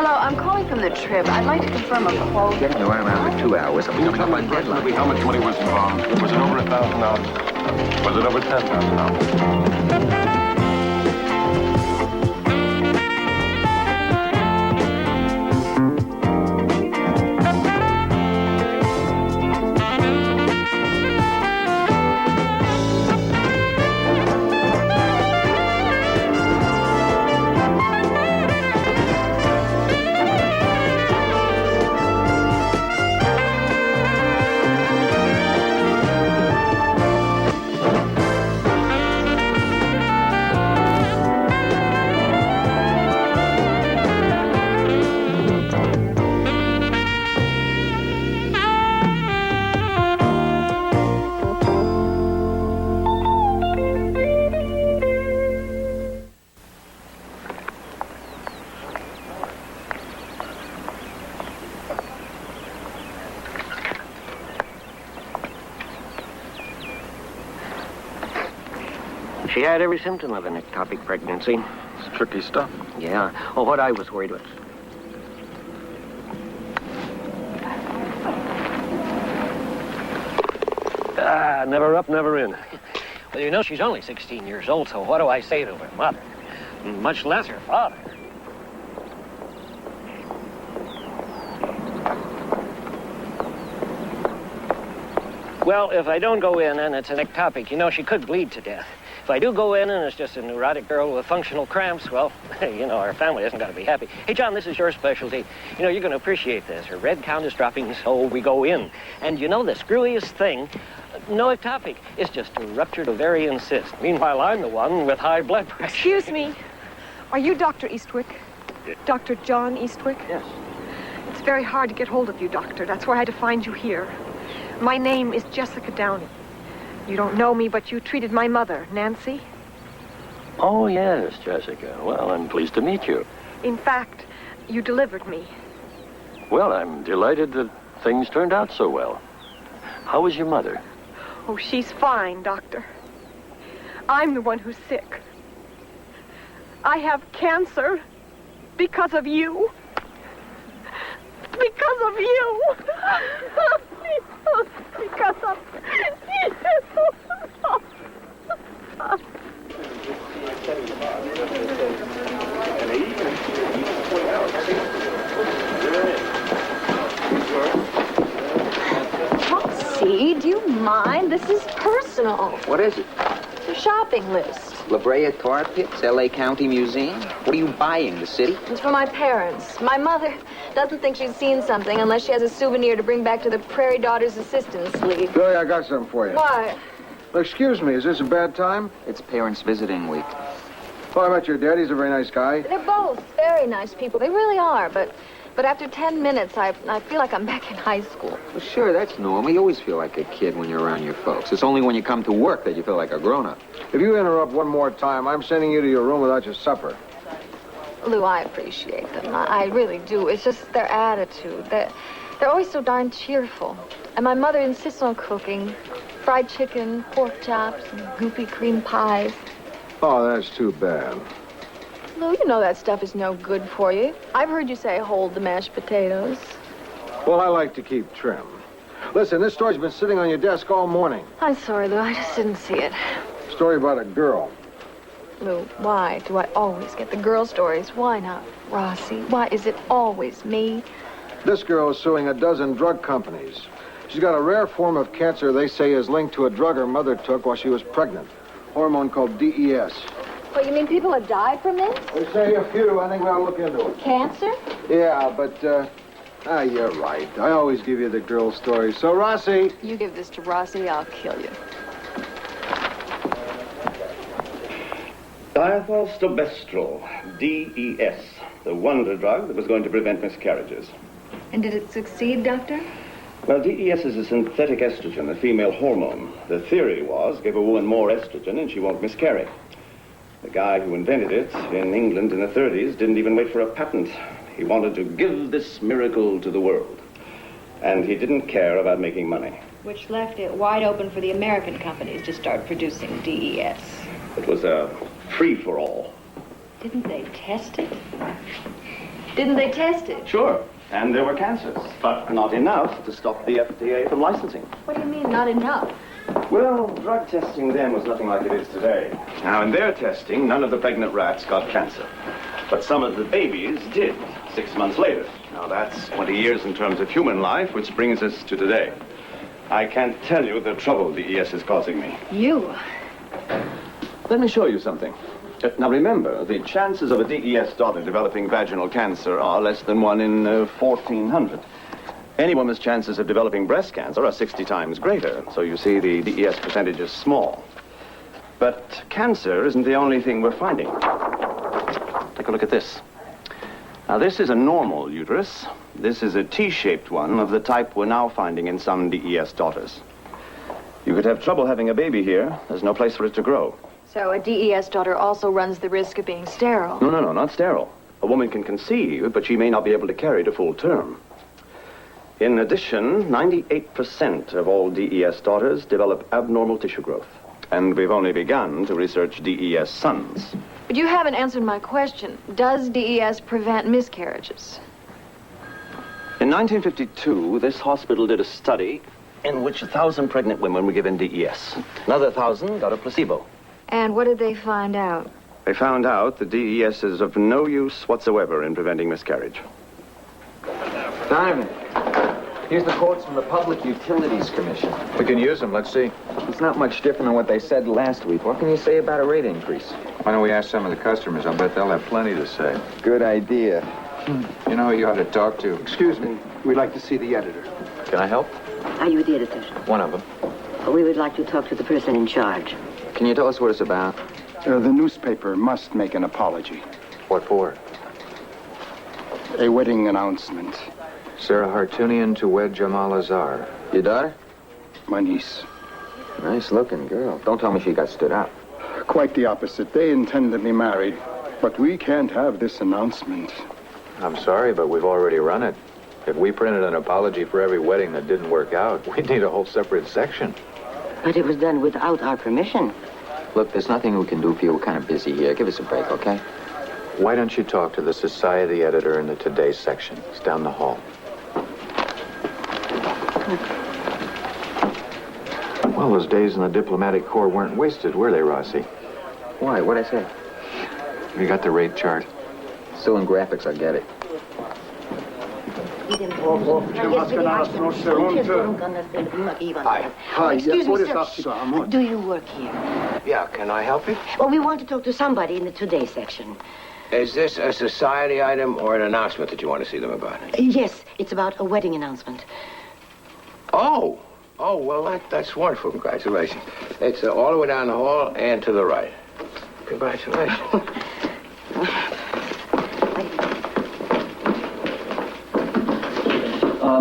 Hello, I'm calling from the trip. I'd like to confirm a quote. Getting around after 2 hours. I'm coming up on deadline. How much money was involved? Was it over $1,000? Was it over $10,000? She had every symptom of an ectopic pregnancy. It's tricky stuff. Yeah. Oh, what I was worried about. Never up, never in. Well, you know, she's only 16 years old, so what do I say to her mother? Much less her father. Well, if I don't go in and it's an ectopic, you know, she could bleed to death. If I do go in and it's just a neurotic girl with functional cramps, well, you know, our family isn't going to be happy. Hey, John, this is your specialty. You know, you're going to appreciate this. Her red count is dropping, so we go in. And you know, the screwiest thing, no ectopic, it's just a ruptured ovarian cyst. Meanwhile, I'm the one with high blood pressure. Excuse me. Are you Dr. Eastwick? Dr. John Eastwick? Yes. It's very hard to get hold of you, Doctor. That's why I had to find you here. My name is Jessica Downey. You don't know me, but you treated my mother, Nancy. Oh, yes, Jessica. Well, I'm pleased to meet you. In fact, you delivered me. Well, I'm delighted that things turned out so well. How is your mother? Oh, she's fine, Doctor. I'm the one who's sick. I have cancer because of you. Because of you. Because of you. Kelsey, do you mind? This is personal. What is it? It's a shopping list. La Brea Tar Pits, L.A. County Museum? What are you buying, the city? It's for my parents. My mother doesn't think she's seen something unless she has a souvenir to bring back to the Prairie Daughters Assistance League. Billy, I got something for you. Why? Well, excuse me, is this a bad time? It's parents visiting week. Well, I met your dad. He's a very nice guy. They're both very nice people. They really are, but after 10 minutes, I feel like I'm back in high school. Well, sure, that's normal. You always feel like a kid when you're around your folks. It's only when you come to work that you feel like a grown-up. If you interrupt one more time, I'm sending you to your room without your supper. Lou, I appreciate them. I really do. It's just their attitude. They're always so darn cheerful. And my mother insists on cooking fried chicken, pork chops, and goopy cream pies. Oh, that's too bad. Lou, you know that stuff is no good for you. I've heard you say hold the mashed potatoes. Well, I like to keep trim. Listen, this story's been sitting on your desk all morning. I'm sorry, Lou. I just didn't see it. Story about a girl. Lou, why do I always get the girl stories? Why not Rossi? Why is it always me? This girl is suing a dozen drug companies. She's got a rare form of cancer they say is linked to a drug her mother took while she was pregnant. Hormone called DES. What, you mean people have died from this? They say a few. I think we ought to look into it. Cancer? Yeah, but, you're right. I always give you the girl stories. So, Rossi. You give this to Rossi, I'll kill you. Diethylstilbestrol, DES, the wonder drug that was going to prevent miscarriages. And did it succeed, Doctor? Well, DES is a synthetic estrogen, a female hormone. The theory was give a woman more estrogen and she won't miscarry. The guy who invented it in England in the 30s didn't even wait for a patent. He wanted to give this miracle to the world. And he didn't care about making money. Which left it wide open for the American companies to start producing DES. It was a free-for-all. Didn't they test it? Didn't they test it? Sure. And there were cancers, but not enough to stop the FDA from licensing. What do you mean, not enough? Well, drug testing then was nothing like it is today. Now, in their testing, none of the pregnant rats got cancer. But some of the babies did, 6 months later. Now, that's 20 years in terms of human life, which brings us to today. I can't tell you the trouble DES is causing me. You? Let me show you something. Now, remember, the chances of a DES daughter developing vaginal cancer are less than 1 in 1,400. Any woman's chances of developing breast cancer are 60 times greater. So you see, the DES percentage is small. But cancer isn't the only thing we're finding. Take a look at this. Now, this is a normal uterus. This is a T-shaped one of the type we're now finding in some DES daughters. You could have trouble having a baby here. There's no place for it to grow. So a DES daughter also runs the risk of being sterile. No, not sterile. A woman can conceive, but she may not be able to carry to full term. In addition, 98% of all DES daughters develop abnormal tissue growth. And we've only begun to research DES sons. But you haven't answered my question. Does DES prevent miscarriages? In 1952, this hospital did a study in which 1,000 pregnant women were given DES. Another 1,000 got a placebo. And what did they find out? They found out that DES is of no use whatsoever in preventing miscarriage. Donovan, here's the quotes from the Public Utilities Commission. We can use them. Let's see. It's not much different than what they said last week. What can you say about a rate increase? Why don't we ask some of the customers? I'll bet they'll have plenty to say. Good idea. You know who you ought to talk to. Excuse me. We'd like to see the editor. Can I help? Are you the editor? One of them. We would like to talk to the person in charge. Can you tell us what it's about? The newspaper must make an apology. What for? A wedding announcement. Sarah Hartunian to wed Jamal Azar. Your daughter? My niece. Nice looking girl. Don't tell me she got stood up. Quite the opposite. They intend to be married. But we can't have this announcement. I'm sorry, but we've already run it. If we printed an apology for every wedding that didn't work out, we'd need a whole separate section. But it was done without our permission. Look, there's nothing we can do for you. We're kind of busy here. Give us a break, okay? Why don't you talk to the society editor in the Today section? It's down the hall. Well, those days in the diplomatic corps weren't wasted, were they, Rossi? Why? What'd I say? You got the rate chart? Still in graphics, I get it. Hi, Excuse me, sir. sir. Do you work here? Yeah, can I help you? Well, we want to talk to somebody in the Today section. Is this a society item or an announcement that you want to see them about? Yes, it's about a wedding announcement. Oh, well, that's wonderful. Congratulations. It's all the way down the hall and to the right. Congratulations.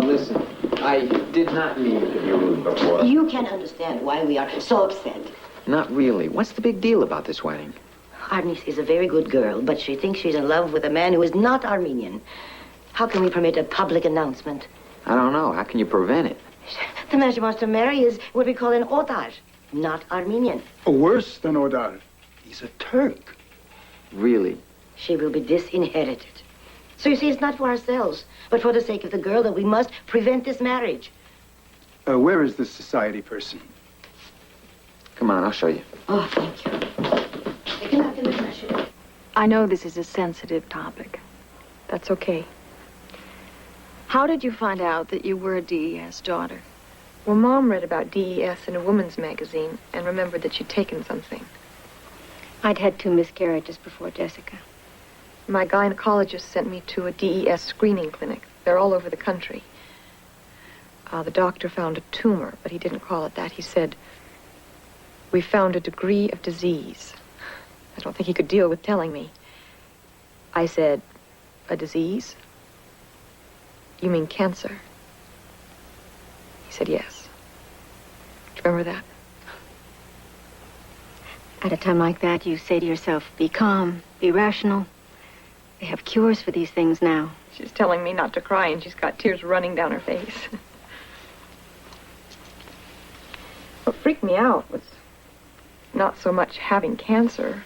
Listen, I did not mean to be rude before. You can understand why we are so upset. Not really. What's the big deal about this wedding? Our niece is a very good girl, but she thinks she's in love with a man who is not Armenian. How can we permit a public announcement? I don't know. How can you prevent it? The man she wants to marry is what we call an Otar, not Armenian. Worse than Odar. He's a Turk. Really? She will be disinherited. So you see, it's not for ourselves, but for the sake of the girl that we must prevent this marriage. Where is this society person? Come on, I'll show you. Oh, thank you. I know this is a sensitive topic. That's okay. How did you find out that you were a DES daughter? Well, Mom read about DES in a woman's magazine and remembered that she'd taken something. I'd had 2 miscarriages before Jessica. My gynecologist sent me to a DES screening clinic. They're all over the country. The doctor found a tumor, but he didn't call it that. He said, "We found a degree of disease." I don't think he could deal with telling me. I said, "A disease? You mean cancer?" He said, "Yes." Do you remember that? At a time like that, you say to yourself, be calm, be rational. They have cures for these things now. She's telling me not to cry, and she's got tears running down her face. What freaked me out was not so much having cancer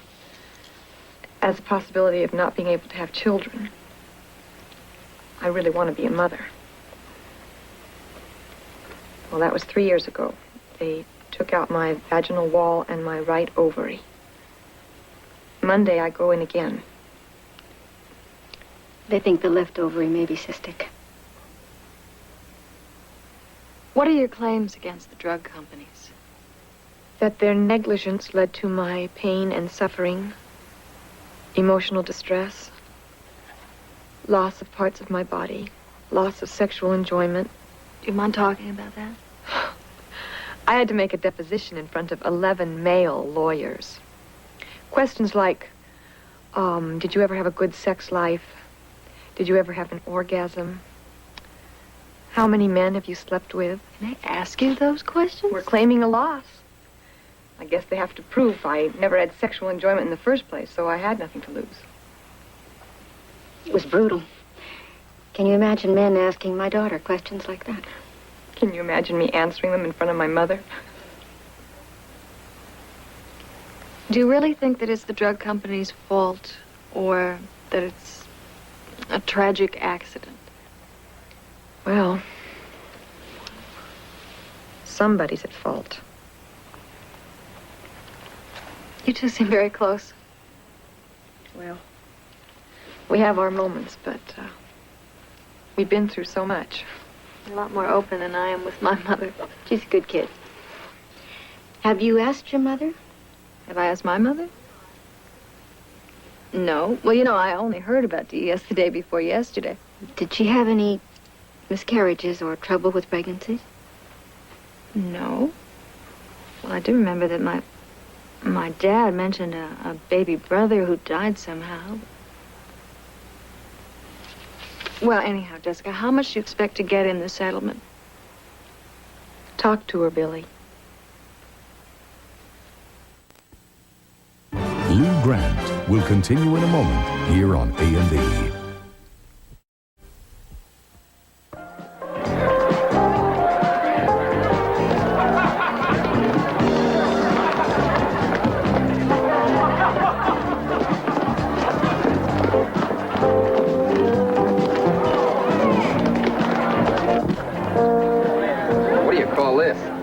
as the possibility of not being able to have children. I really want to be a mother. Well, that was 3 years ago. They took out my vaginal wall and my right ovary. Monday, I go in again. They think the left ovary may be cystic. What are your claims against the drug companies? That their negligence led to my pain and suffering, emotional distress, loss of parts of my body, loss of sexual enjoyment. Do you mind talking about that? I had to make a deposition in front of 11 male lawyers. Questions like, did you ever have a good sex life? Did you ever have an orgasm? How many men have you slept with? Can I ask you those questions? We're claiming a loss. I guess they have to prove I never had sexual enjoyment in the first place, so I had nothing to lose. It was brutal. Can you imagine men asking my daughter questions like that? Can you imagine me answering them in front of my mother? Do you really think that it's the drug company's fault, or that it's a tragic accident? Well, somebody's at fault. You two seem very close. Well, we have our moments, but we've been through so much. You're a lot more open than I am with my mother. She's a good kid. Have you asked your mother? Have I asked my mother? No. Well, you know, I only heard about DES the day before yesterday. Did she have any miscarriages or trouble with pregnancies? No. Well, I do remember that my dad mentioned a baby brother who died somehow. Well, anyhow, Jessica, how much do you expect to get in the settlement? Talk to her, Billy. Lou Grant will continue in a moment here on A&E.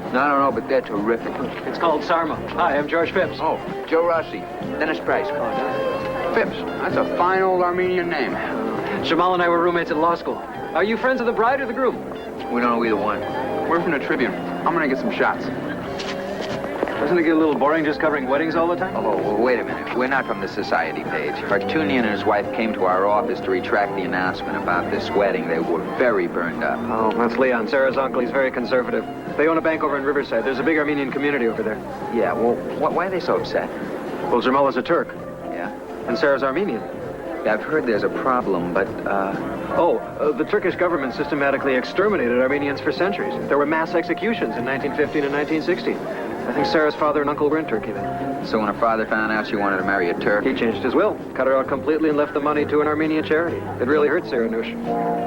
I don't know, but they're terrific. It's called Sarma. Hi, I'm George Phipps. Oh, Joe Rossi. Dennis Price. Phipps. That's a fine old Armenian name. Jamal and I were roommates at law school. Are you friends of the bride or the groom? We don't know either one. We're from the Tribune. I'm gonna get some shots. Doesn't it get a little boring just covering weddings all the time? Oh, well, wait a minute. We're not from the society page. Artunian and his wife came to our office to retract the announcement about this wedding. They were very burned up. Oh, that's Leon, Sarah's uncle. He's very conservative. They own a bank over in Riverside. There's a big Armenian community over there. Yeah, well, why are they so upset? Well, Jamal is a Turk. Yeah? And Sarah's Armenian. Yeah, I've heard there's a problem, but, the Turkish government systematically exterminated Armenians for centuries. There were mass executions in 1915 and 1916. I think Sarah's father and uncle were in Turkey then. So when her father found out she wanted to marry a Turk... He changed his will, cut her out completely, and left the money to an Armenian charity. It really hurt Saranush.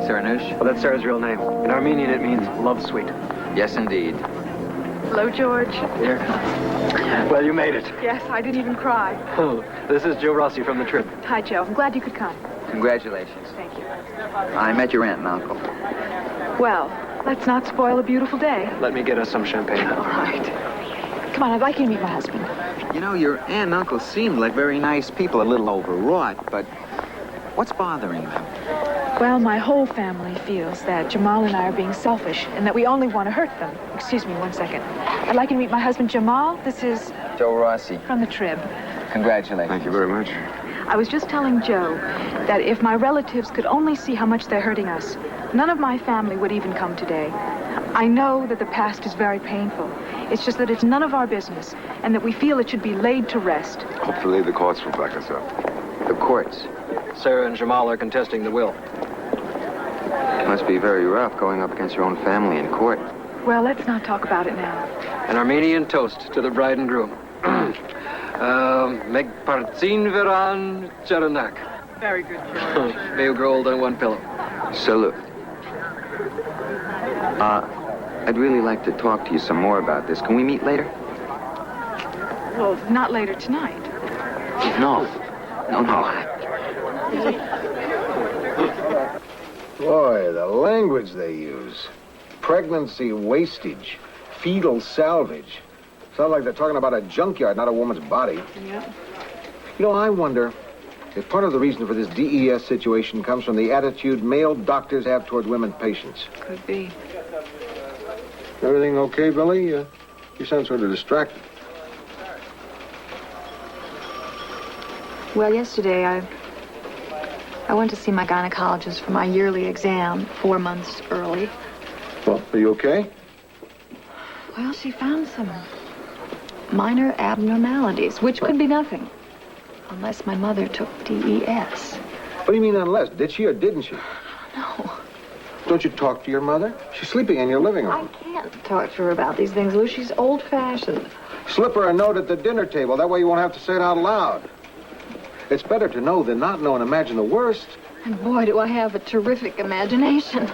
Saranush? Well, that's Sarah's real name. In Armenian, it means love sweet. Yes, indeed. Hello, George. Here. Well, you made it. Yes, I didn't even cry. Oh, this is Joe Rossi from the Trib. Hi, Joe. I'm glad you could come. Congratulations. Thank you. I met your aunt and uncle. Well, let's not spoil a beautiful day. Let me get us some champagne. All right. Come on, I'd like you to meet my husband. You know, your aunt and uncle seemed like very nice people, a little overwrought, but what's bothering them? Well, my whole family feels that Jamal and I are being selfish and that we only want to hurt them. Excuse me 1 second. I'd like you to meet my husband, Jamal. This is... Joe Rossi. From the Trib. Congratulations. Thank you very much. I was just telling Joe that if my relatives could only see how much they're hurting us, none of my family would even come today. I know that the past is very painful. It's just that it's none of our business, and that we feel it should be laid to rest. Hopefully the courts will back us up. The courts? Sarah and Jamal are contesting the will. It must be very rough going up against your own family in court. Well, let's not talk about it now. An Armenian toast to the bride and groom. Meg partzin veran charanak. Very good, George. May you grow old on one pillow. Salute. I'd really like to talk to you some more about this. Can we meet later? Well, not later tonight. No. Boy, the language they use. Pregnancy wastage, fetal salvage. Sounds like they're talking about a junkyard, not a woman's body. Yeah. You know, I wonder if part of the reason for this DES situation comes from the attitude male doctors have toward women patients. Could be. Everything okay, Billy? You sound sort of distracted. Well, yesterday I went to see my gynecologist for my yearly exam 4 months early. Well, are you okay? Well, she found some minor abnormalities, which could be nothing. Unless my mother took DES. What do you mean unless? Did she or didn't she? No. Don't you talk to your mother? She's sleeping in your living room. I can't talk to her about these things, Lou. She's old-fashioned. Slip her a note at the dinner table. That way you won't have to say it out loud. It's better to know than not know and imagine the worst. And boy, do I have a terrific imagination.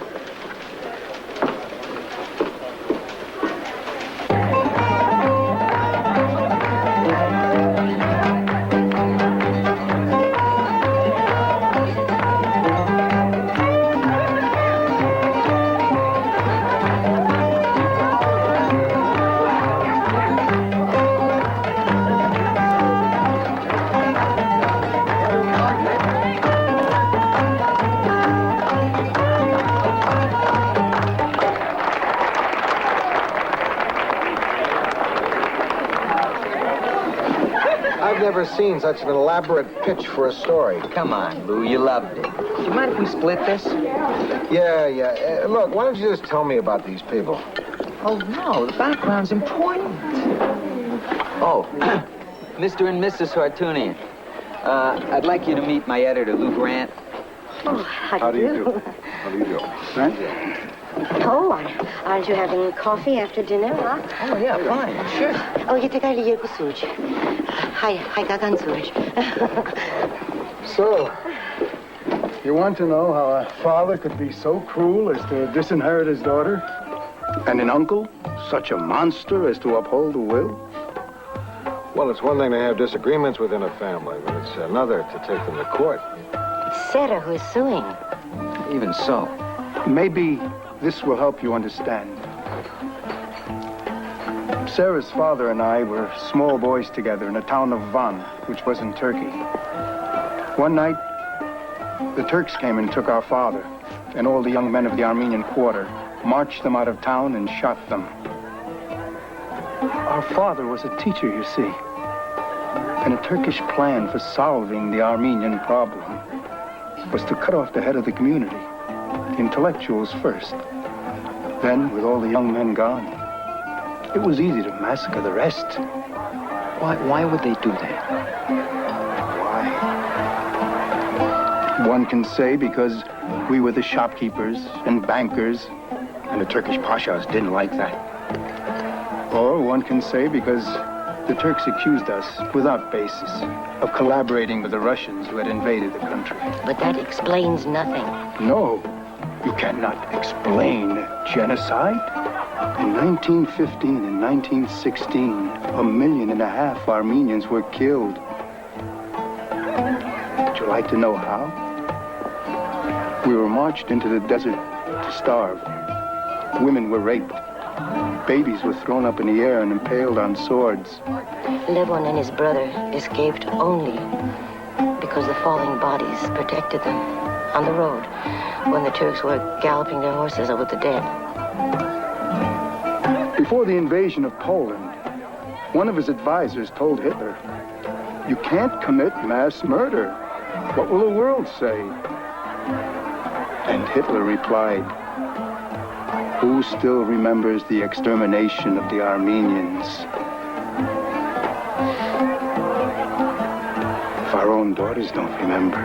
I've never seen such an elaborate pitch for a story. Come on, Lou, you loved it. Do you mind if we split this? Yeah. Look, why don't you just tell me about these people? Oh, no, the background's important. Oh, Mr. and Mrs. Hartunian. I'd like you to meet my editor, Lou Grant. Oh, how do you do? How do you do? Right? Oh, aren't you having coffee after dinner, huh? Oh, yeah, fine, sure. Oh, you take a little suj. Hi, gagan suj. So, you want to know how a father could be so cruel as to disinherit his daughter? And an uncle, such a monster as to uphold the will? Well, it's one thing to have disagreements within a family, but it's another to take them to court. It's Sarah who is suing. Even so. Maybe this will help you understand. Sarah's father and I were small boys together in the town of Van, which was in Turkey. One night, the Turks came and took our father and all the young men of the Armenian quarter, marched them out of town and shot them. Our father was a teacher, you see, and a Turkish plan for solving the Armenian problem was to cut off the head of the community, the intellectuals first. Then, with all the young men gone, it was easy to massacre the rest. Why would they do that? Why? One can say because we were the shopkeepers and bankers, and the Turkish pashas didn't like that. Or one can say because the Turks accused us, without basis, of collaborating with the Russians who had invaded the country. But that explains nothing. No, you cannot explain genocide. In 1915 and 1916, 1.5 million Armenians were killed. Would you like to know how? We were marched into the desert to starve. Women were raped. Babies were thrown up in the air and impaled on swords. Levon and his brother escaped only because the falling bodies protected them on the road when the Turks were galloping their horses over the dead. Before the invasion of Poland, one of his advisors told Hitler, "You can't commit mass murder. What will the world say?" And Hitler replied, "Who still remembers the extermination of the Armenians? If our own daughters don't remember,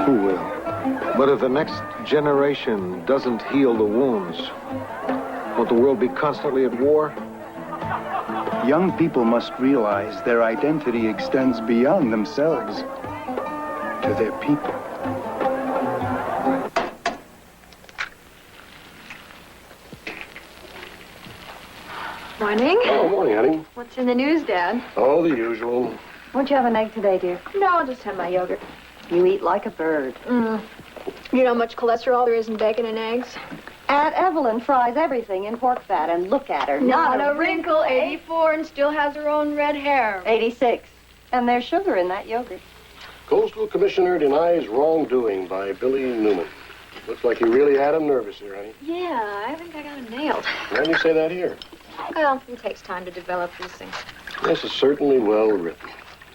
who will?" But if the next generation doesn't heal the wounds, won't the world be constantly at war? Young people must realize their identity extends beyond themselves to their people. Morning. Oh, morning, honey. What's in the news, Dad? Oh, the usual. Won't you have an egg today, dear? No, I'll just have my yogurt. You eat like a bird. You know how much cholesterol there is in bacon and eggs? Aunt Evelyn fries everything in pork fat, and look at her. Not a wrinkle, 84, and still has her own red hair. 86. And there's sugar in that yogurt. Coastal Commissioner denies wrongdoing by Billy Newman. Looks like you really had him nervous here, honey. Yeah, I think I got it nailed. Why didn't you say that here? Well, it takes time to develop these things. This is certainly well written.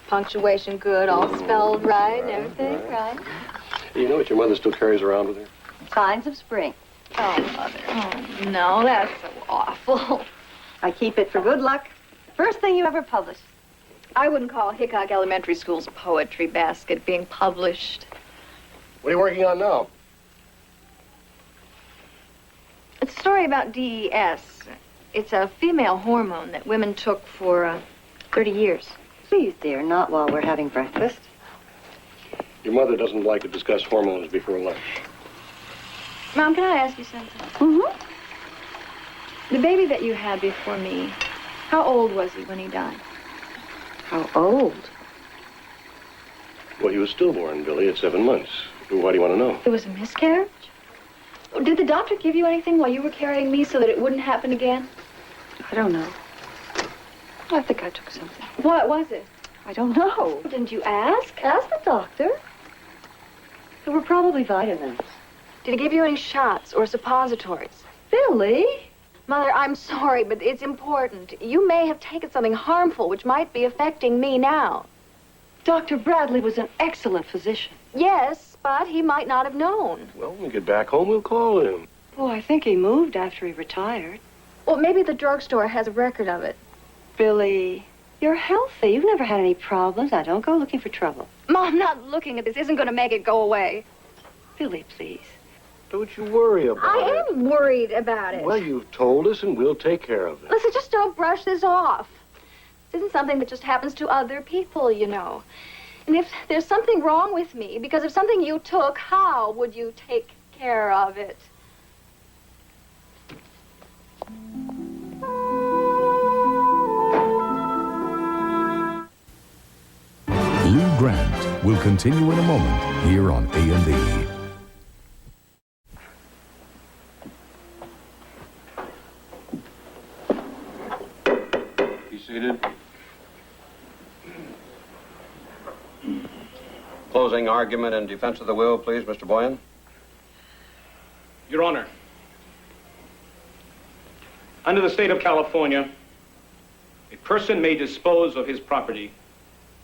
Punctuation good, all spelled right, and everything right. You know what your mother still carries around with her? Signs of spring. Oh, Mother. Oh, no, that's so awful. I keep it for good luck. First thing you ever published. I wouldn't call Hickok Elementary School's poetry basket being published. What are you working on now? It's a story about DES. It's a female hormone that women took for 30 years. Please, dear, not while we're having breakfast. Your mother doesn't like to discuss hormones before lunch. Mom, can I ask you something? Mm-hmm. The baby that you had before me, how old was he when he died? How old? Well, he was stillborn, Billy, at 7 months. Why do you want to know? It was a miscarriage? Did the doctor give you anything while you were carrying me so that it wouldn't happen again? I don't know. I think I took something. What was it? I don't know. Didn't you ask? Ask the doctor. There were probably vitamins. Did he give you any shots or suppositories? Billy? Mother, I'm sorry, but it's important. You may have taken something harmful which might be affecting me now. Dr. Bradley was an excellent physician. Yes, but he might not have known. Well, when we get back home, we'll call him. Oh, I think he moved after he retired. Well, maybe the drugstore has a record of it. Billy, you're healthy. You've never had any problems. Now, don't go looking for trouble. Mom, not looking at this isn't going to make it go away. Billy, please. Don't you worry about it. I am worried about it. Well, you've told us, and we'll take care of it. Listen, just don't brush this off. This isn't something that just happens to other people, you know. And if there's something wrong with me because of something you took, how would you take care of it? Lou Grant will continue in a moment here on A&E. Be seated. Closing argument in defense of the will, please, Mr. Boyan. Your Honor, under the state of California, a person may dispose of his property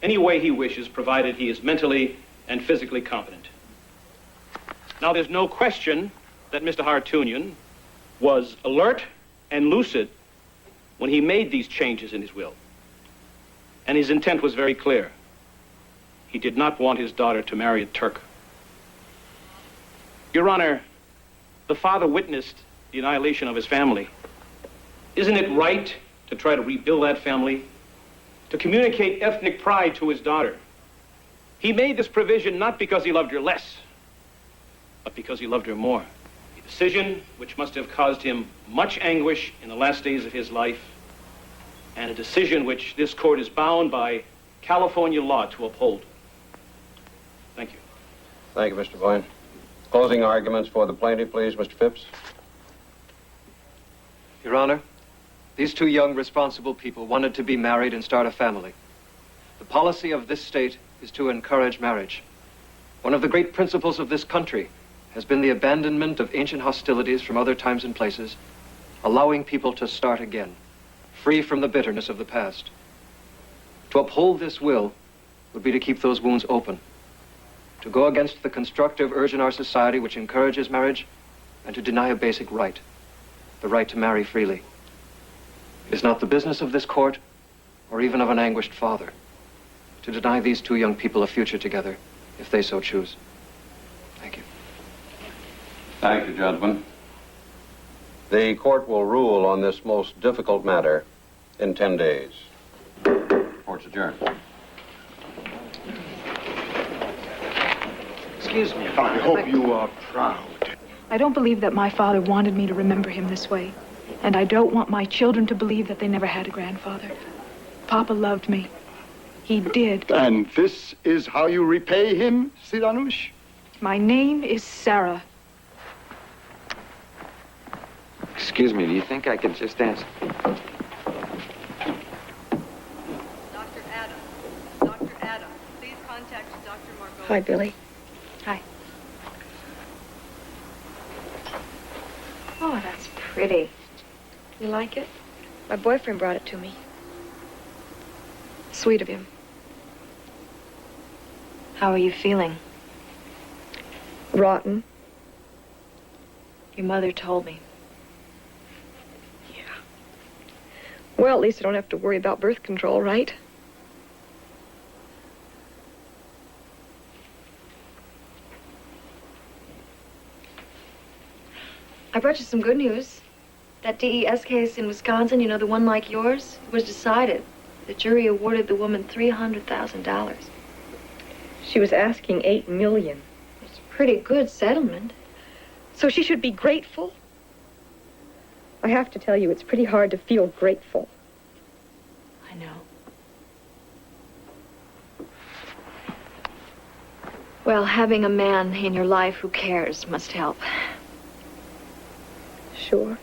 any way he wishes, provided he is mentally and physically competent. Now, there's no question that Mr. Hartunian was alert and lucid when he made these changes in his will. And his intent was very clear. He did not want his daughter to marry a Turk. Your Honor, the father witnessed the annihilation of his family. Isn't it right to try to rebuild that family? To communicate ethnic pride to his daughter? He made this provision not because he loved her less, but because he loved her more. A decision which must have caused him much anguish in the last days of his life, and a decision which this court is bound by California law to uphold. Thank you. Thank you, Mr. Boyan. Closing arguments for the plaintiff, please, Mr. Phipps. Your Honor, these two young, responsible people wanted to be married and start a family. The policy of this state is to encourage marriage. One of the great principles of this country has been the abandonment of ancient hostilities from other times and places, allowing people to start again, free from the bitterness of the past. To uphold this will would be to keep those wounds open, to go against the constructive urge in our society which encourages marriage, and to deny a basic right, the right to marry freely. It is not the business of this court, or even of an anguished father, to deny these two young people a future together, if they so choose. Thank you. Thank you, gentlemen. The court will rule on this most difficult matter in 10 days. Court's adjourned. Excuse me. I hope you are proud. I don't believe that my father wanted me to remember him this way. And I don't want my children to believe that they never had a grandfather. Papa loved me. He did. And this is how you repay him, Siranush? My name is Sarah. Excuse me, do you think I could just answer? Dr. Adams, please contact Dr. Margot. Hi, Billy. Hi. Oh, that's pretty. You like it? My boyfriend brought it to me. Sweet of him. How are you feeling? Rotten. Your mother told me. Well, at least I don't have to worry about birth control, right? I brought you some good news. That DES case in Wisconsin, you know, the one like yours, was decided. The jury awarded the woman $300,000. She was asking $8 million. It's a pretty good settlement. So she should be grateful? I have to tell you, it's pretty hard to feel grateful. I know. Well, having a man in your life who cares must help. Sure.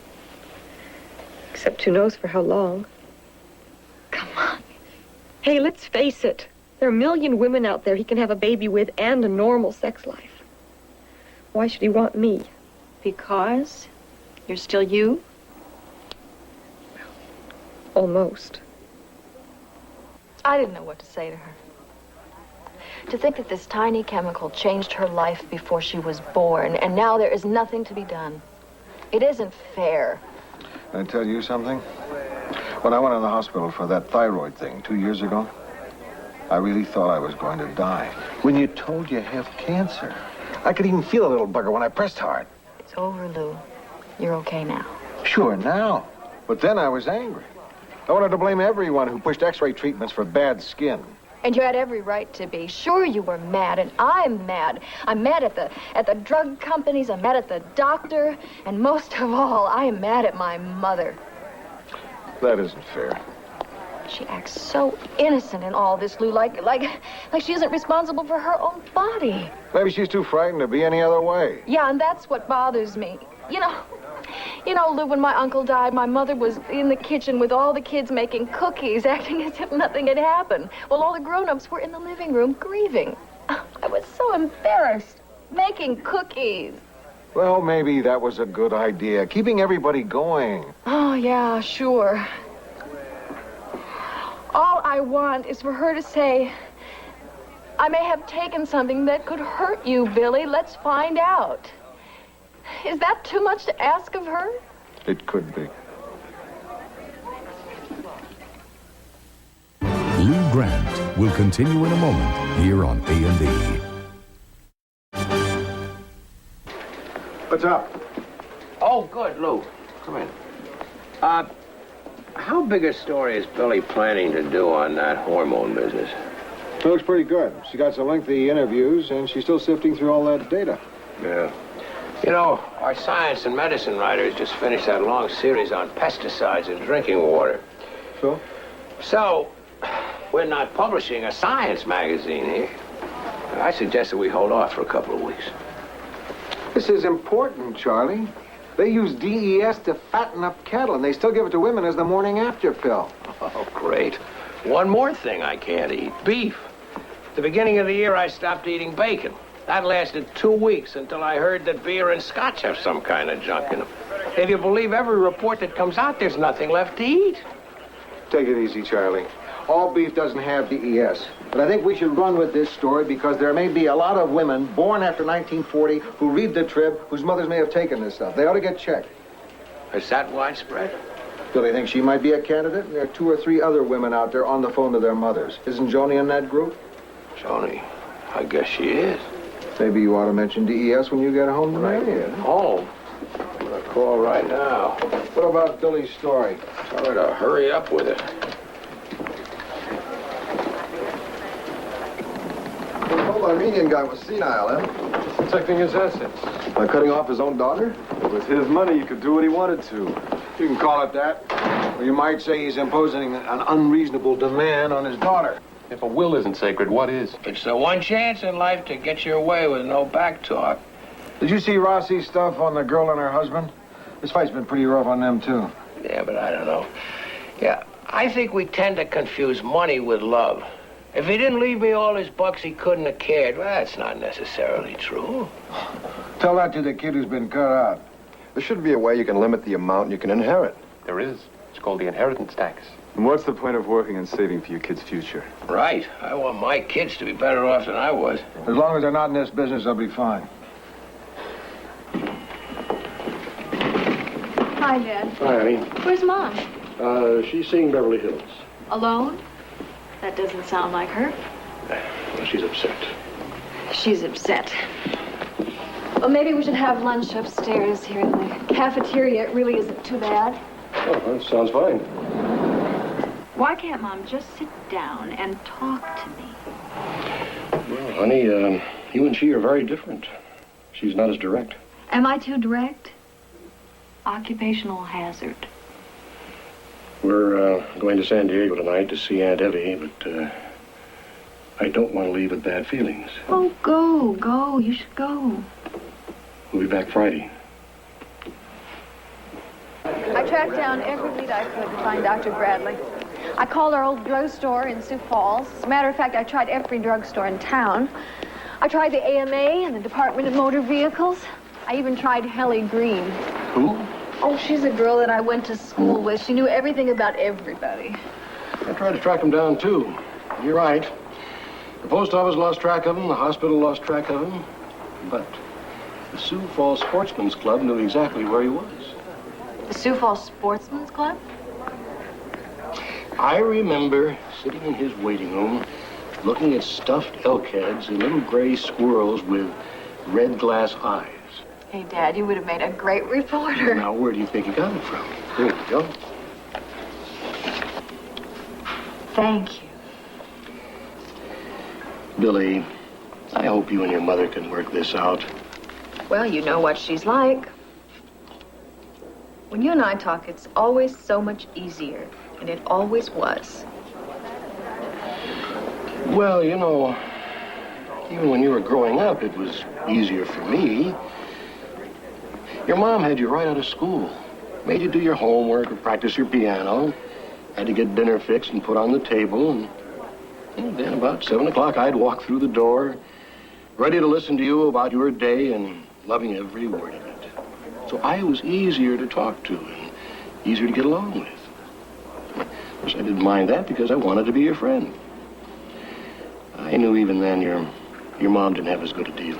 Except who knows for how long. Come on. Hey, let's face it. There are a million women out there he can have a baby with and a normal sex life. Why should he want me? Because you're still you? Almost. I didn't know what to say to her. To think that this tiny chemical changed her life before she was born, and now there is nothing to be done. It isn't fair. Can I tell you something? When I went in the hospital for that thyroid thing 2 years ago, I really thought I was going to die. When you told you have cancer, I could even feel a little bugger when I pressed hard. It's over, Lou. You're okay now. Sure, now. But then I was angry. I wanted to blame everyone who pushed x-ray treatments for bad skin. And you had every right to be. Sure, you were mad, and I'm mad. I'm mad at the drug companies. I'm mad at the doctor. And most of all, I am mad at my mother. That isn't fair. She acts so innocent in all this, Lou, like she isn't responsible for her own body. Maybe she's too frightened to be any other way. Yeah, and that's what bothers me. You know, Lou, when my uncle died, my mother was in the kitchen with all the kids making cookies, acting as if nothing had happened. Well, all the grown-ups were in the living room grieving. I was so embarrassed, making cookies. Well, maybe that was a good idea, keeping everybody going. Oh, yeah, sure. All I want is for her to say, I may have taken something that could hurt you, Billy. Let's find out. Is that too much to ask of her? It could be. Lou Grant will continue in a moment here on A&E. What's up? Oh, good, Lou. Come in. How big a story is Billy planning to do on that hormone business? It looks pretty good. She got some lengthy interviews, and she's still sifting through all that data. Yeah. You know, our science and medicine writers just finished that long series on pesticides in drinking water. So? So, we're not publishing a science magazine here. I suggest that we hold off for a couple of weeks. This is important, Charlie. They use DES to fatten up cattle, and they still give it to women as the morning after pill. Oh, great. One more thing I can't eat, beef. At the beginning of the year, I stopped eating bacon. That lasted 2 weeks until I heard that beer and scotch have some kind of junk in them. If you believe every report that comes out, there's nothing left to eat. Take it easy, Charlie. All beef doesn't have DES. But I think we should run with this story because there may be a lot of women born after 1940 who read the Trib whose mothers may have taken this stuff. They ought to get checked. Is that widespread? Billy thinks she might be a candidate. There are 2 or 3 other women out there on the phone to their mothers. Isn't Joni in that group? Joni, I guess she is. Maybe you ought to mention DES when you get home tonight. Right home. I'm going to call right now. What about Billy's story? Tell her to hurry up with it. The whole Armenian guy was senile, huh? Protecting his assets. By cutting off his own daughter? With his money, he could do what he wanted to. You can call it that. Or you might say he's imposing an unreasonable demand on his daughter. If a will isn't sacred, what is? It's the one chance in life to get your way with no back talk. Did you see Rossi's stuff on the girl and her husband? This fight's been pretty rough on them, too. Yeah, but I don't know. Yeah, I think we tend to confuse money with love. If he didn't leave me all his bucks, he couldn't have cared. Well, that's not necessarily true. Tell that to the kid who's been cut out. There should be a way you can limit the amount you can inherit. There is. It's called the inheritance tax. And what's the point of working and saving for your kid's future? Right. I want my kids to be better off than I was. As long as they're not in this business, they'll be fine. Hi, Dad. Hi, honey. Where's Mom? She's seeing Beverly Hills. Alone? That doesn't sound like her. Well, she's upset. She's upset. Well, maybe we should have lunch upstairs here in the cafeteria. It really isn't too bad. Oh, that sounds fine. Why can't Mom just sit down and talk to me? Well, honey, you and she are very different. She's not as direct. Am I too direct? Occupational hazard. We're going to San Diego tonight to see Aunt Evie, but I don't want to leave with bad feelings. Oh, go. You should go. We'll be back Friday. I tracked down every lead I could to find Dr. Bradley. I called our old drugstore in Sioux Falls. As a matter of fact, I tried every drugstore in town. I tried the AMA and the Department of Motor Vehicles. I even tried Helly Green. Who? Oh, she's a girl that I went to school with. She knew everything about everybody. I tried to track him down, too. You're right. The post office lost track of him, the hospital lost track of him. But the Sioux Falls Sportsman's Club knew exactly where he was. The Sioux Falls Sportsman's Club? I remember sitting in his waiting room, looking at stuffed elk heads and little gray squirrels with red glass eyes. Hey, Dad, you would have made a great reporter. Now, where do you think he got it from? Here we go. Thank you. Billy, I hope you and your mother can work this out. Well, you know what she's like. When you and I talk, it's always so much easier, and it always was. Well, you know, even when you were growing up, it was easier for me. Your mom had you right out of school, made you do your homework or practice your piano, had to get dinner fixed and put on the table, and then about 7 o'clock, I'd walk through the door, ready to listen to you about your day and loving every word of it. So I was easier to talk to and easier to get along with. Of course, I didn't mind that because I wanted to be your friend. I knew even then your mom didn't have as good a deal.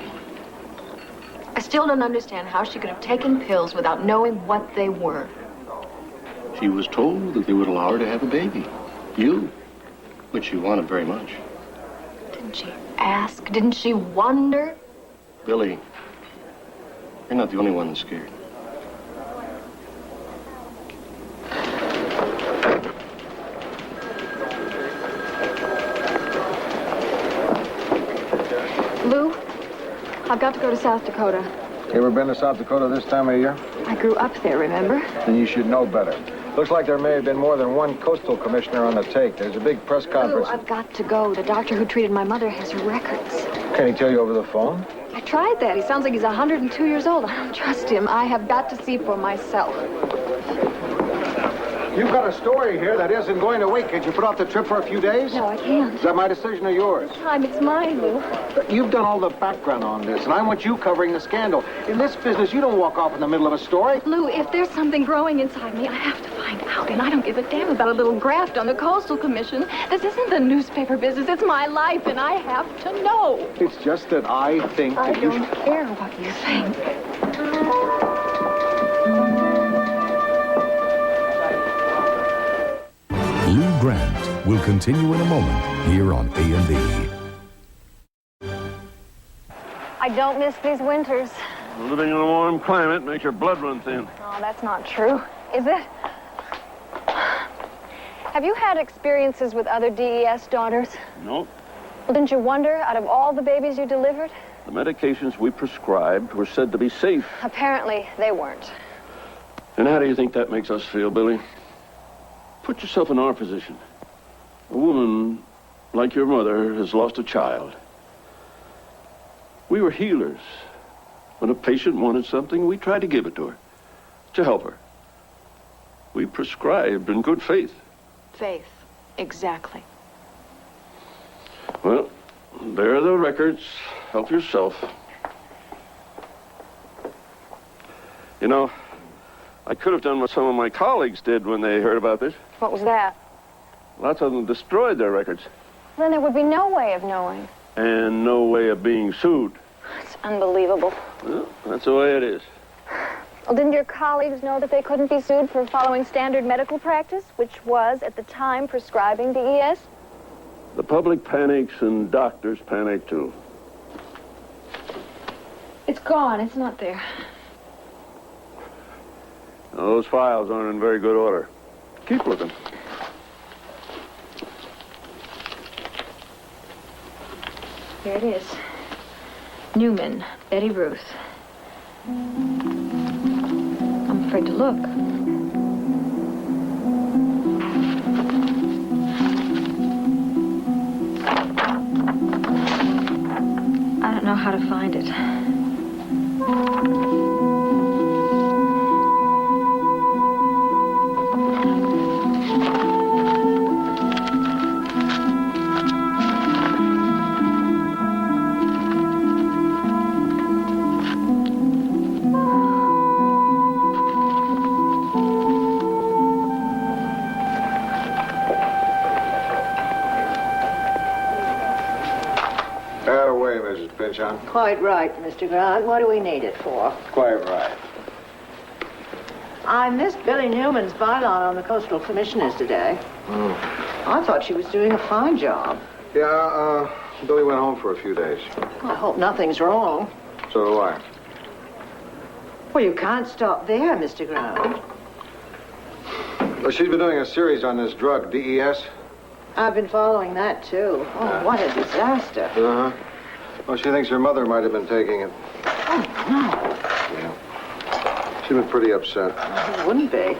I still don't understand how she could have taken pills without knowing what they were. She was told that they would allow her to have a baby. You. Which she wanted very much. Didn't she ask? Didn't she wonder? Billy, you're not the only one that's scared. Lou, I've got to go to South Dakota. You ever been to South Dakota this time of year? I grew up there, remember? Then you should know better. Looks like there may have been more than one coastal commissioner on the take. There's a big press Lou, conference. I've got to go. The doctor who treated my mother has her records. Can he tell you over the phone? I tried that. He sounds like he's 102 years old. I don't trust him. I have got to see for myself. You've got a story here that isn't going to wait. Could you put off the trip for a few days? No, I can't. Is that my decision or yours? This time it's mine, Lou. But you've done all the background on this, and I want you covering the scandal. In this business, you don't walk off in the middle of a story. Lou, if there's something growing inside me, I have to find out. And I don't give a damn about a little graft on the Coastal Commission. This isn't the newspaper business. It's my life, and I have to know. It's just that I think I that you don't care what you think. Lou Grant will continue in a moment here on A&E. I don't miss these winters. Living in a warm climate makes your blood run thin. Oh, that's not true, is it? Have you had experiences with other DES daughters? Nope. Well, didn't you wonder, out of all the babies you delivered? The medications we prescribed were said to be safe. Apparently, they weren't. And how do you think that makes us feel, Billy? Put yourself in our position. A woman like your mother, has lost a child. We were healers. When a patient wanted something, we tried to give it to her, to help her. We prescribed in good faith. Faith. Exactly. Well, there are the records. Help yourself. You know, I could have done what some of my colleagues did when they heard about this. What was that? Lots of them destroyed their records. Then there would be no way of knowing. And no way of being sued. It's unbelievable. Well, that's the way it is. Well, didn't your colleagues know that they couldn't be sued for following standard medical practice, which was, at the time, prescribing DES? The public panics and doctors panic, too. It's gone. It's not there. Those files aren't in very good order. Keep looking. Here it is. Newman, Betty Ruth. I'm afraid to look. I don't know how to find it. Quite right, Mr. Grant. What do we need it for? Quite right. I missed Billy Newman's byline on the Coastal Commissioners today. I thought she was doing a fine job. Yeah, Billy went home for a few days. I hope nothing's wrong. So do I. Well, you can't stop there, Mr. Grant. Well, she's been doing a series on this drug, DES. I've been following that, too. Oh, what a disaster. Uh-huh. Well, she thinks her mother might have been taking it. Oh, no. Yeah. She's been pretty upset. It wouldn't be.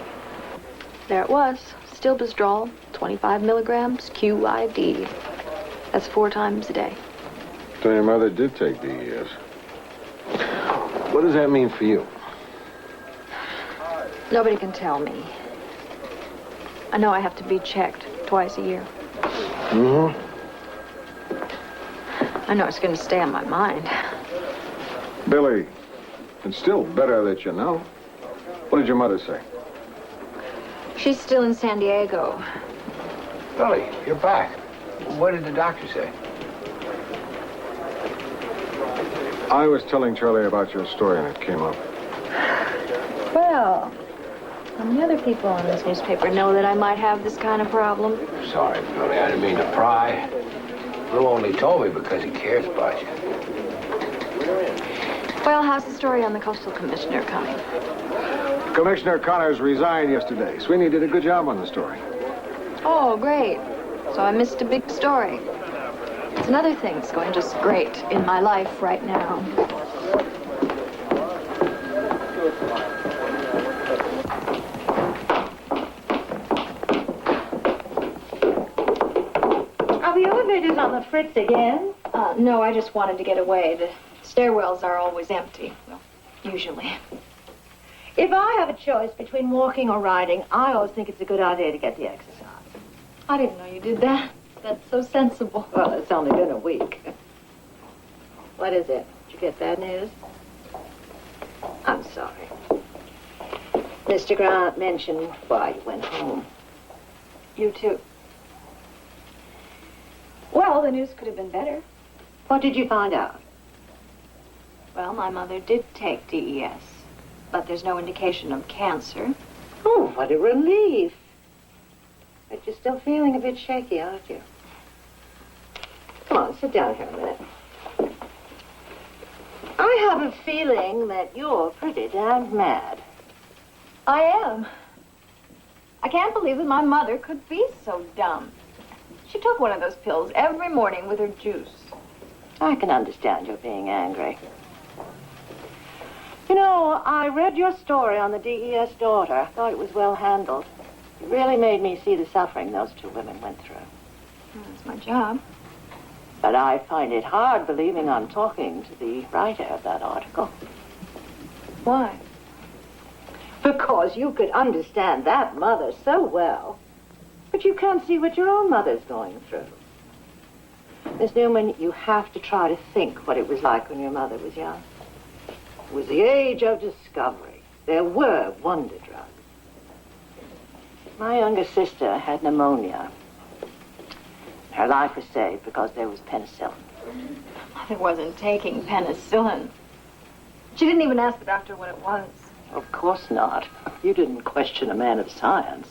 There it was. Stilbestrol, 25 milligrams, QID. That's 4 times a day. So your mother did take DES. What does that mean for you? Nobody can tell me. I know I have to be checked twice a year. Mm-hmm. I know it's going to stay on my mind. Billy, it's still better that you know. What did your mother say? She's still in San Diego. Billy, you're back. What did the doctor say? I was telling Charlie about your story and it came up. Well, how many other people in this newspaper know that I might have this kind of problem? Sorry, Billy, I didn't mean to pry. Lou only told me because he cares about you. Well, how's the story on the Coastal Commissioner coming? Commissioner Connors resigned yesterday. Sweeney did a good job on the story. Oh, great. So I missed a big story. It's another thing that's going just great in my life right now. Are the elevators on the fritz again? No, I just wanted to get away. The stairwells are always empty. Well, usually. If I have a choice between walking or riding, I always think it's a good idea to get the exercise. I didn't know you did that. That's so sensible. Well, it's only been a week. What is it? Did you get bad news? I'm sorry. Mr. Grant mentioned why you went home. You too. Well, the news could have been better. What did you find out? Well, my mother did take DES, but there's no indication of cancer. Oh, what a relief. But you're still feeling a bit shaky, aren't you? Come on, sit down here a minute. I have a feeling that you're pretty damn mad. I am. I can't believe that my mother could be so dumb. She took one of those pills every morning with her juice. I can understand your being angry. You know, I read your story on the DES daughter. I thought it was well handled. It really made me see the suffering those two women went through. That's my job. But I find it hard believing I'm talking to the writer of that article. Why? Because you could understand that mother so well, but you can't see what your own mother's going through. Miss Newman, you have to try to think what it was like when your mother was young. It was the age of discovery. There were wonder drugs. My younger sister had pneumonia. Her life was saved because there was penicillin. Mother wasn't taking penicillin. She didn't even ask the doctor what it was. Of course not. You didn't question a man of science.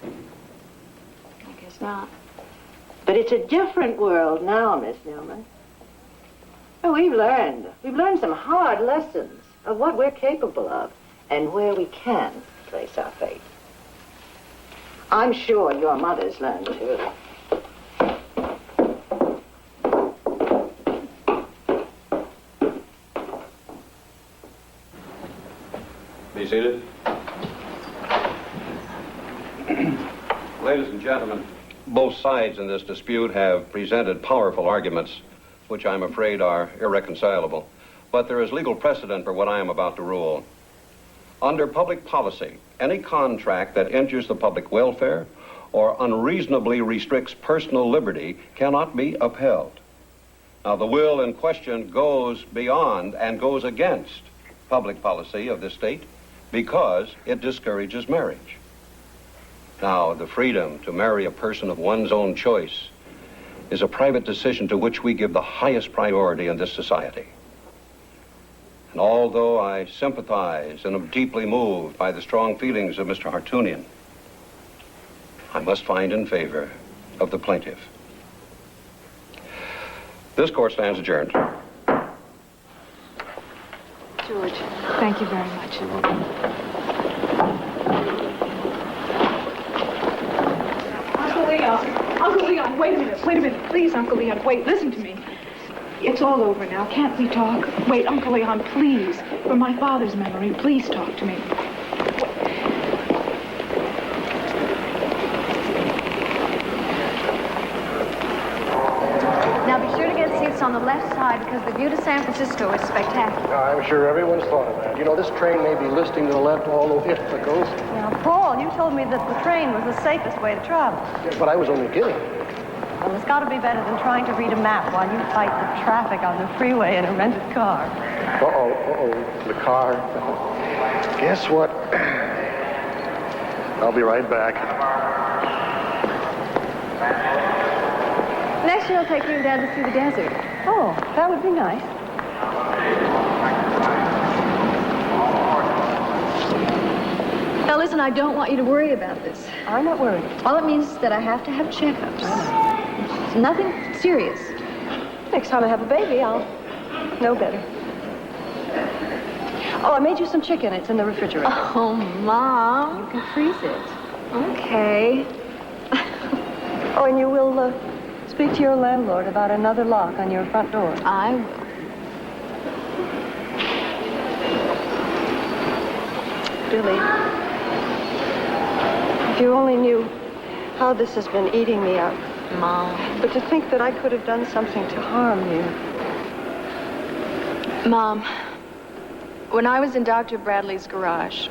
I guess not. But it's a different world now, Miss Newman. Oh, we've learned some hard lessons of what we're capable of and where we can place our faith. I'm sure your mother's learned too. Be seated. Ladies and gentlemen, both sides in this dispute have presented powerful arguments, which I'm afraid are irreconcilable. But there is legal precedent for what I am about to rule. Under public policy, any contract that injures the public welfare or unreasonably restricts personal liberty cannot be upheld. Now, the will in question goes beyond and goes against public policy of this state because it discourages marriage. Now, the freedom to marry a person of one's own choice is a private decision to which we give the highest priority in this society. And although I sympathize and am deeply moved by the strong feelings of Mr. Hartunian, I must find in favor of the plaintiff. This court stands adjourned. George, thank you very much. Uncle Leon, wait a minute, please, Uncle Leon, wait, listen to me. It's all over now, can't we talk? Wait, Uncle Leon, please, for my father's memory, please talk to me. Now be sure to get seats on the left side because the view to San Francisco is spectacular. I'm sure everyone's thought of that. You know, this train may be listing to the left all the way to the coast. Now, Paul, you told me that the train was the safest way to travel. But I was only kidding. Well, it's got to be better than trying to read a map while you fight the traffic on the freeway in a rented car. The car. Guess what? I'll be right back. Next year I'll take you and Dad to see the desert. Oh, that would be nice. Now listen, I don't want you to worry about this. I'm not worried. All it means is that I have to have checkups. It's nothing serious. Next time I have a baby, I'll know better. Oh, I made you some chicken. It's in the refrigerator. Oh, Mom. You can freeze it. Okay. Oh, and you will speak to your landlord about another lock on your front door. I will. Billy, if you only knew how this has been eating me up. Mom. But to think that I could have done something to harm you. Mom, when I was in Dr. Bradley's garage,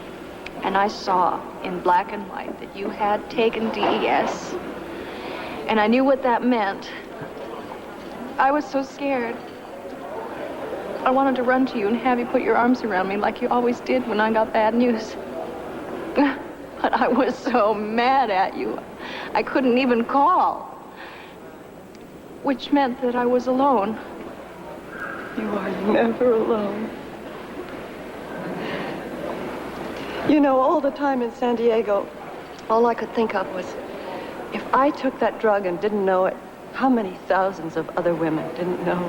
and I saw in black and white that you had taken DES, and I knew what that meant, I was so scared. I wanted to run to you and have you put your arms around me like you always did when I got bad news. But I was so mad at you, I couldn't even call. Which meant that I was alone. You are never alone. You know, all the time in San Diego, all I could think of was, if I took that drug and didn't know it, how many thousands of other women didn't know?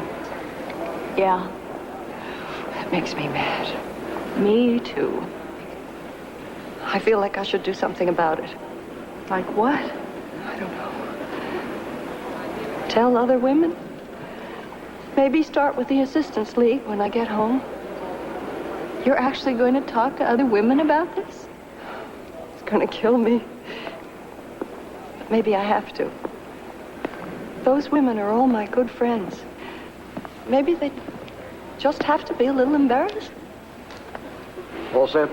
Yeah. That makes me mad. Me too. I feel like I should do something about it. Like what? I don't know. Tell other women? Maybe start with the Assistance League when I get home. You're actually going to talk to other women about this? It's going to kill me. But maybe I have to. Those women are all my good friends. Maybe they just have to be a little embarrassed. All set?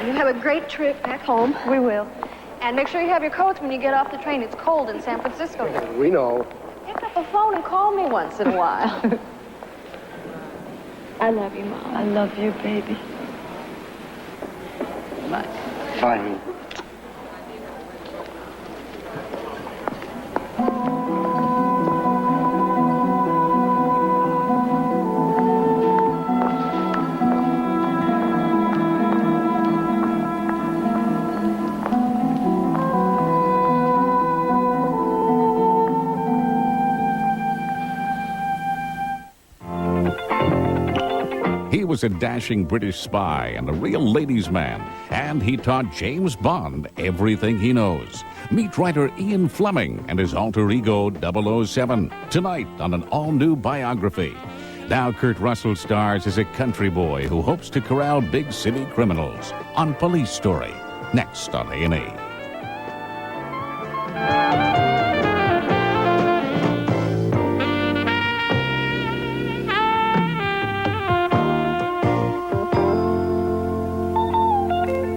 You have a great trip back home. We will. And make sure you have your coats when you get off the train. It's cold in San Francisco. We know. Pick up the phone and call me once in a while. I love you, Mom. I love you, baby. Bye. Fine. He was a dashing British spy and a real ladies' man, and he taught James Bond everything he knows. Meet writer Ian Fleming and his alter ego 007 tonight on an all-new biography. Now Kurt Russell stars as a country boy who hopes to corral big city criminals on Police Story, next on A&E.